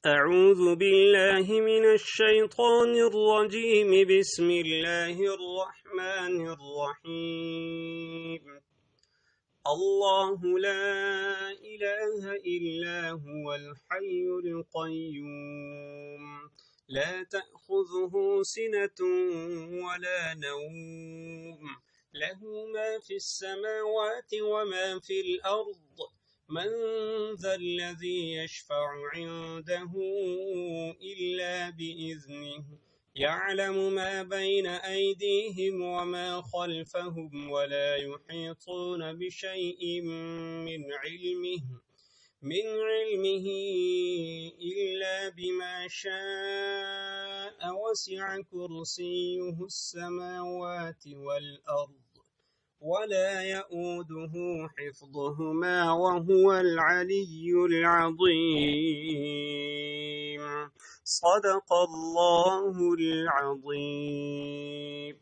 أعوذ بالله من الشيطان الرجيم بسم الله الرحمن الرحيم الله لا إله إلا هو الحي القيوم لا تأخذه سنة ولا نوم له ما في السماوات وما في الأرض من ذا الذي يشفع عنده إلا بإذنه يعلم ما بين أيديهم وما خلفهم ولا يحيطون بشيء من علمه إلا بما شاء وسع كرسيه السماوات والأرض ولا يؤوده حفظهما وهو العلي العظيم صدق الله العظيم.